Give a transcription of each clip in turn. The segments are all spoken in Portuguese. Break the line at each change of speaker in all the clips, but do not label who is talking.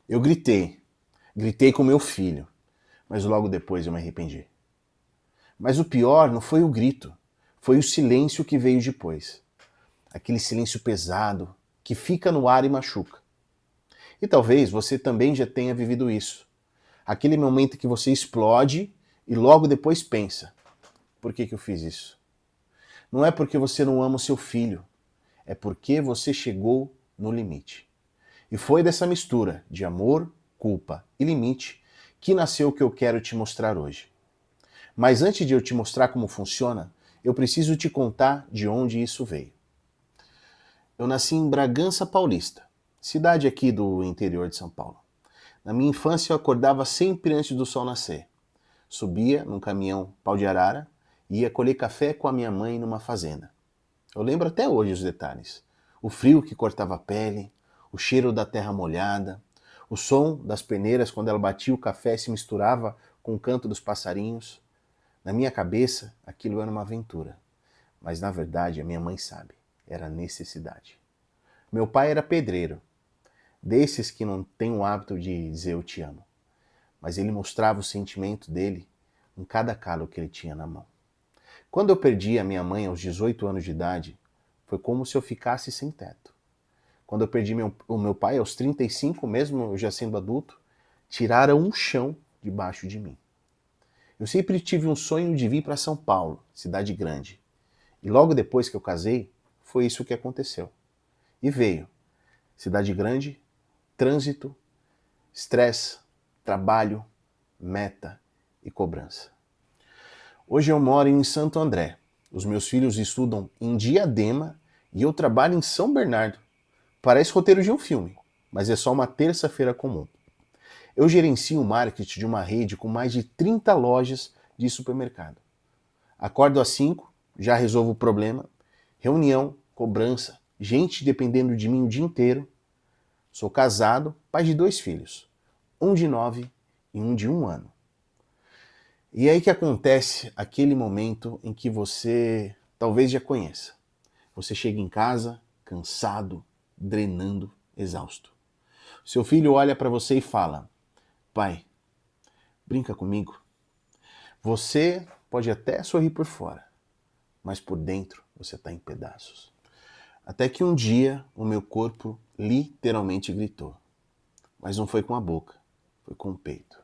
Eu gritei com meu filho, mas logo depois eu me arrependi. Mas o pior não foi o grito, foi o silêncio que veio depois. Aquele silêncio pesado, que fica no ar e machuca. E talvez você também já tenha vivido isso. Aquele momento que você explode e logo depois pensa: por que eu fiz isso? Não é porque você não ama o seu filho, é porque você chegou no limite. E foi dessa mistura de amor, culpa e limite que nasceu o que eu quero te mostrar hoje. Mas antes de eu te mostrar como funciona, eu preciso te contar de onde isso veio. Eu nasci em Bragança Paulista, cidade aqui do interior de São Paulo. Na minha infância eu acordava sempre antes do sol nascer. Subia num caminhão pau de arara e ia colher café com a minha mãe numa fazenda. Eu lembro até hoje os detalhes. O frio que cortava a pele, o cheiro da terra molhada, o som das peneiras quando ela batia o café se misturava com o canto dos passarinhos. Na minha cabeça, aquilo era uma aventura. Mas na verdade, a minha mãe sabe, era necessidade. Meu pai era pedreiro, desses que não tem o hábito de dizer eu te amo. Mas ele mostrava o sentimento dele em cada calo que ele tinha na mão. Quando eu perdi a minha mãe aos 18 anos de idade, foi como se eu ficasse sem teto. Quando eu perdi o meu pai aos 35, mesmo eu já sendo adulto, tiraram um chão debaixo de mim. Eu sempre tive um sonho de vir para São Paulo, cidade grande. E logo depois que eu casei, foi isso que aconteceu. E veio. Cidade grande, trânsito, estresse, trabalho, meta e cobrança. Hoje eu moro em Santo André. Os meus filhos estudam em Diadema e eu trabalho em São Bernardo. Parece roteiro de um filme, mas é só uma terça-feira comum. Eu gerencio o marketing de uma rede com mais de 30 lojas de supermercado. Acordo às 5, já resolvo o problema. Reunião, cobrança, gente dependendo de mim o dia inteiro. Sou casado, pai de 2 filhos, um de 9 e um de 1 ano. E é aí que acontece aquele momento em que você talvez já conheça. Você chega em casa, cansado, drenando, exausto. Seu filho olha para você e fala: pai, brinca comigo. Você pode até sorrir por fora, mas por dentro você está em pedaços. Até que um dia o meu corpo literalmente gritou. Mas não foi com a boca, foi com o peito.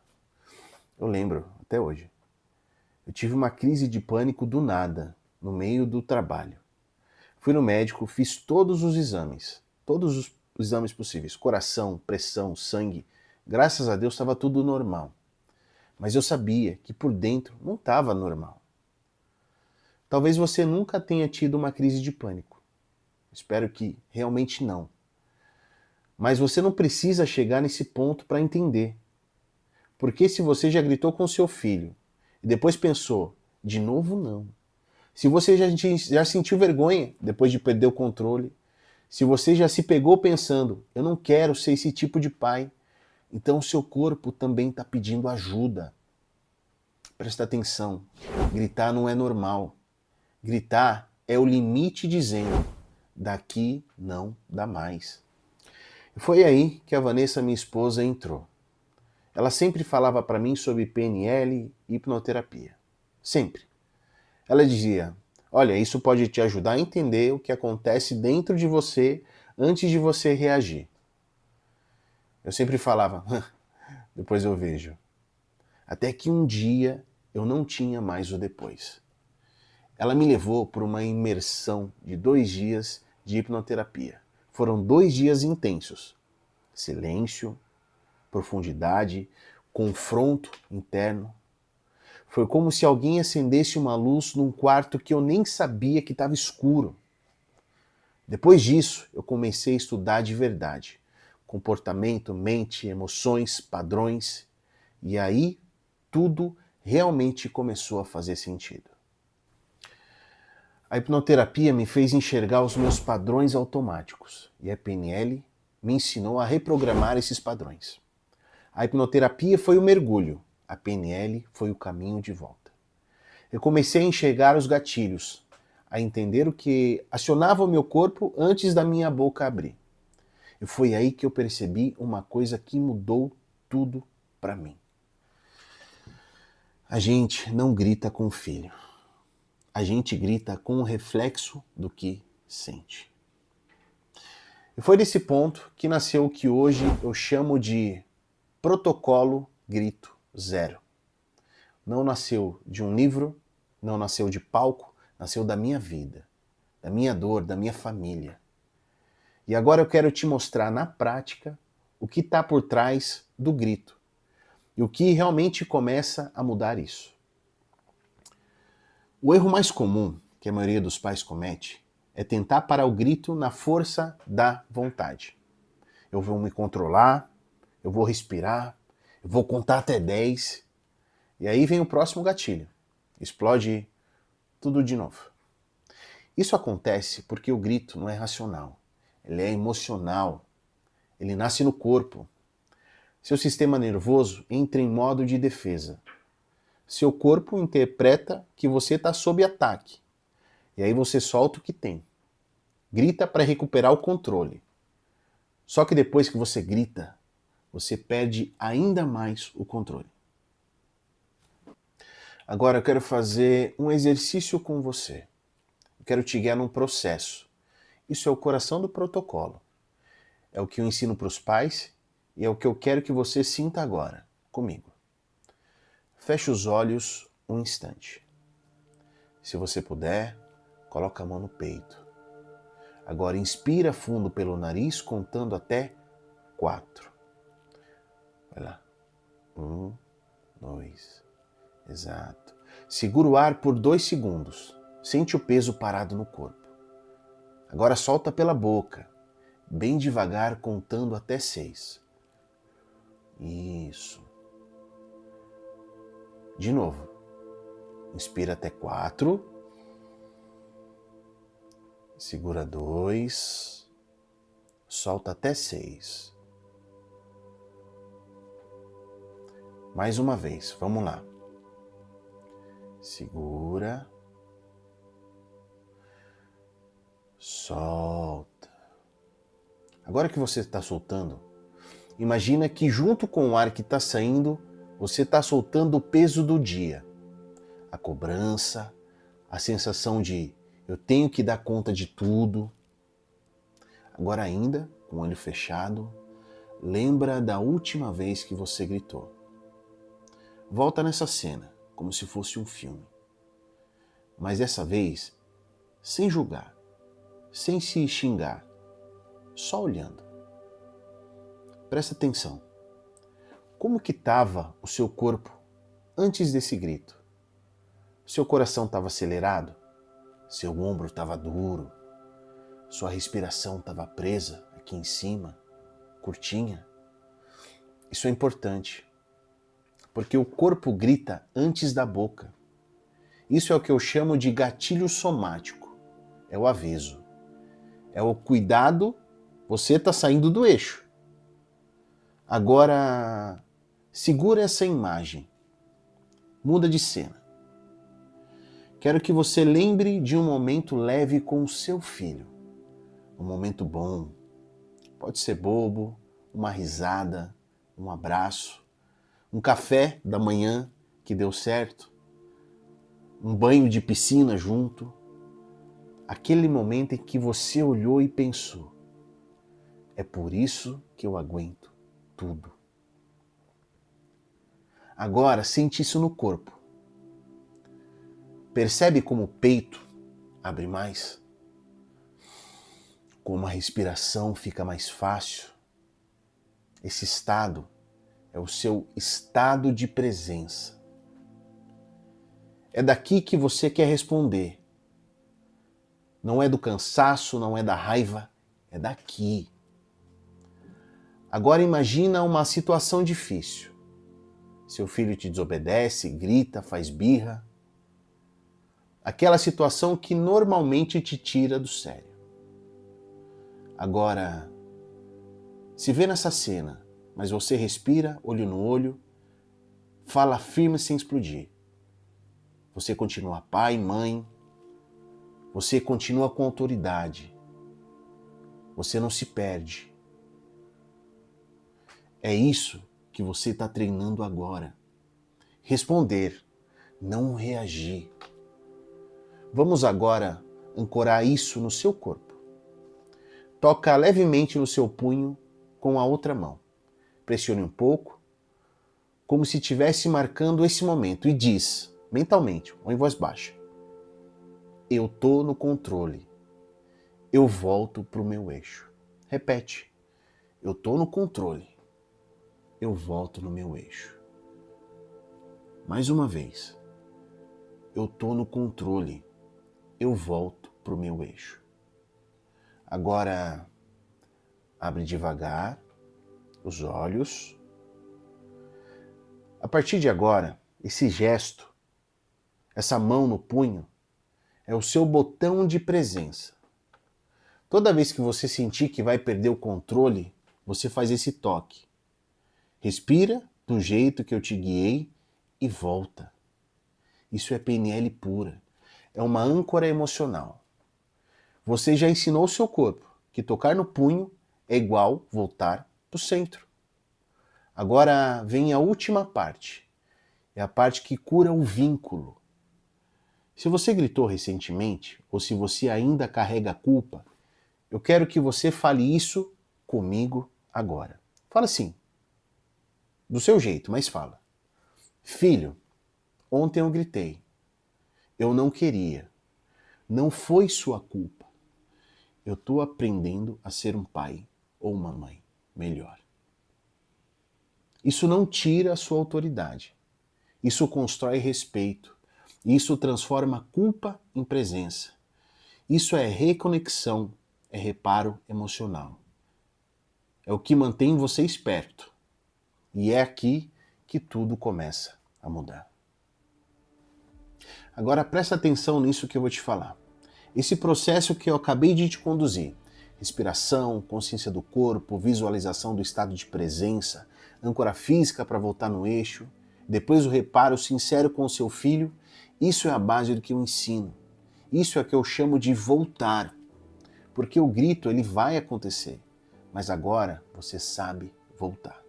Eu lembro, até hoje. Eu tive uma crise de pânico do nada, no meio do trabalho. Fui no médico, fiz todos os exames possíveis. Coração, pressão, sangue. Graças a Deus estava tudo normal. Mas eu sabia que por dentro não estava normal. Talvez você nunca tenha tido uma crise de pânico. Espero que realmente não. Mas você não precisa chegar nesse ponto para entender. Porque se você já gritou com seu filho e depois pensou, de novo não. Se você já sentiu vergonha depois de perder o controle, se você já se pegou pensando, eu não quero ser esse tipo de pai, então o seu corpo também está pedindo ajuda. Presta atenção, gritar não é normal. Gritar é o limite dizendo, daqui não dá mais. E foi aí que a Vanessa, minha esposa, entrou. Ela sempre falava para mim sobre PNL e hipnoterapia. Sempre. Ela dizia, olha, isso pode te ajudar a entender o que acontece dentro de você antes de você reagir. Eu sempre falava, depois eu vejo. Até que um dia eu não tinha mais o depois. Ela me levou por uma imersão de 2 dias de hipnoterapia. Foram 2 dias intensos. Silêncio, profundidade, confronto interno. Foi como se alguém acendesse uma luz num quarto que eu nem sabia que estava escuro. Depois disso, eu comecei a estudar de verdade. Comportamento, mente, emoções, padrões. E aí, tudo realmente começou a fazer sentido. A hipnoterapia me fez enxergar os meus padrões automáticos. E a PNL me ensinou a reprogramar esses padrões. A hipnoterapia foi o mergulho, a PNL foi o caminho de volta. Eu comecei a enxergar os gatilhos, a entender o que acionava o meu corpo antes da minha boca abrir. E foi aí que eu percebi uma coisa que mudou tudo para mim. A gente não grita com o filho. A gente grita com o reflexo do que sente. E foi desse ponto que nasceu o que hoje eu chamo de protocolo grito zero. Não nasceu de um livro, não nasceu de palco, nasceu da minha vida, da minha dor, da minha família. E agora eu quero te mostrar na prática o que está por trás do grito e o que realmente começa a mudar isso. O erro mais comum que a maioria dos pais comete é tentar parar o grito na força da vontade. Eu vou me controlar, eu vou respirar, eu vou contar até 10. E aí vem o próximo gatilho. Explode tudo de novo. Isso acontece porque o grito não é racional. Ele é emocional. Ele nasce no corpo. Seu sistema nervoso entra em modo de defesa. Seu corpo interpreta que você está sob ataque. E aí você solta o que tem. Grita para recuperar o controle. Só que depois que você grita, você perde ainda mais o controle. Agora eu quero fazer um exercício com você. Eu quero te guiar num processo. Isso é o coração do protocolo. É o que eu ensino para os pais e é o que eu quero que você sinta agora, comigo. Feche os olhos um instante. Se você puder, coloca a mão no peito. Agora inspira fundo pelo nariz, contando até 4. Vai lá. 1, 2. Exato. Segura o ar por 2 segundos. Sente o peso parado no corpo. Agora solta pela boca, bem devagar, contando até 6. Isso. De novo. Inspira até 4. Segura 2. Solta até 6. Mais uma vez, vamos lá. Segura. Solta. Agora que você está soltando, imagina que junto com o ar que está saindo, você está soltando o peso do dia. A cobrança, a sensação de eu tenho que dar conta de tudo. Agora ainda, com o olho fechado, lembra da última vez que você gritou. Volta nessa cena, como se fosse um filme. Mas dessa vez, sem julgar, sem se xingar, só olhando. Presta atenção. Como que estava o seu corpo antes desse grito? Seu coração estava acelerado? Seu ombro estava duro? Sua respiração estava presa aqui em cima, curtinha? Isso é importante, porque o corpo grita antes da boca. Isso é o que eu chamo de gatilho somático. É o aviso. É o cuidado, você está saindo do eixo. Agora, segura essa imagem. Muda de cena. Quero que você lembre de um momento leve com o seu filho. Um momento bom. Pode ser bobo, uma risada, um abraço, um café da manhã que deu certo, um banho de piscina junto. Aquele momento em que você olhou e pensou: é por isso que eu aguento tudo. Agora sente isso no corpo. Percebe como o peito abre mais? Como a respiração fica mais fácil? Esse estado é o seu estado de presença. É daqui que você quer responder. Não é do cansaço, não é da raiva, é daqui. Agora imagina uma situação difícil. Seu filho te desobedece, grita, faz birra. Aquela situação que normalmente te tira do sério. Agora, se vê nessa cena, mas você respira, olho no olho, fala firme sem explodir. Você continua pai, mãe, você continua com autoridade. Você não se perde. É isso que você está treinando agora. Responder, não reagir. Vamos agora ancorar isso no seu corpo. Toca levemente no seu punho com a outra mão. Pressione um pouco, como se estivesse marcando esse momento, e diz, mentalmente, ou em voz baixa: eu tô no controle. Eu volto para o meu eixo. Repete. Eu tô no controle. Eu volto no meu eixo. Mais uma vez. Eu tô no controle. Eu volto para o meu eixo. Agora, abre devagar os olhos. A partir de agora, esse gesto, essa mão no punho, é o seu botão de presença. Toda vez que você sentir que vai perder o controle, você faz esse toque. Respira do jeito que eu te guiei e volta. Isso é PNL pura. É uma âncora emocional. Você já ensinou o seu corpo que tocar no punho é igual voltar para o centro. Agora vem a última parte. É a parte que cura o vínculo. Se você gritou recentemente, ou se você ainda carrega a culpa, eu quero que você fale isso comigo agora. Fala assim, do seu jeito, mas fala. Filho, ontem eu gritei. Eu não queria. Não foi sua culpa. Eu estou aprendendo a ser um pai ou uma mãe melhor. Isso não tira a sua autoridade. Isso constrói respeito. Isso transforma culpa em presença. Isso é reconexão, é reparo emocional. É o que mantém você esperto. E é aqui que tudo começa a mudar. Agora presta atenção nisso que eu vou te falar. Esse processo que eu acabei de te conduzir, respiração, consciência do corpo, visualização do estado de presença, âncora física para voltar no eixo, depois o reparo sincero com o seu filho, isso é a base do que eu ensino. Isso é o que eu chamo de voltar. Porque o grito ele vai acontecer, mas agora você sabe voltar.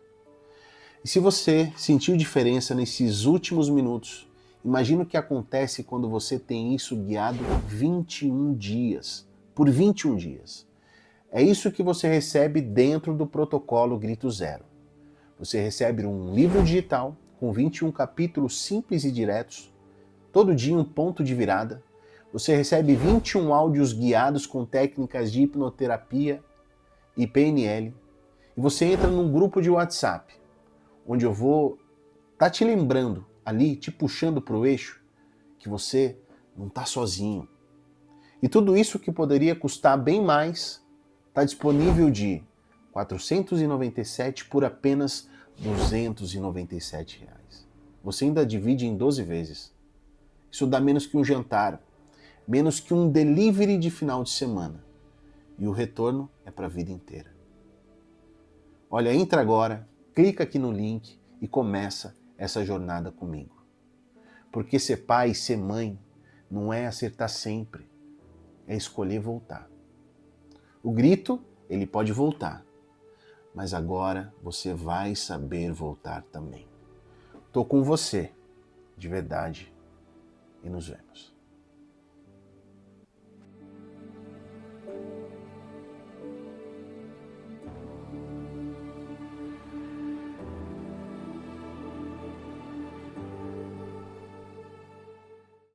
E se você sentiu diferença nesses últimos minutos, imagina o que acontece quando você tem isso guiado 21 dias, por 21 dias. É isso que você recebe dentro do protocolo Grito Zero. Você recebe um livro digital com 21 capítulos simples e diretos, todo dia um ponto de virada. Você recebe 21 áudios guiados com técnicas de hipnoterapia e PNL. E você entra num grupo de WhatsApp, onde eu vou estar te lembrando ali, te puxando para o eixo, que você não está sozinho. E tudo isso que poderia custar bem mais, está disponível de R$ 497 por apenas R$ 297. Você ainda divide em 12 vezes. Isso dá menos que um jantar, menos que um delivery de final de semana. E o retorno é para a vida inteira. Olha, entra agora, clica aqui no link e começa essa jornada comigo. Porque ser pai e ser mãe não é acertar sempre, é escolher voltar. O grito, ele pode voltar, mas agora você vai saber voltar também. Tô com você, de verdade, e nos vemos.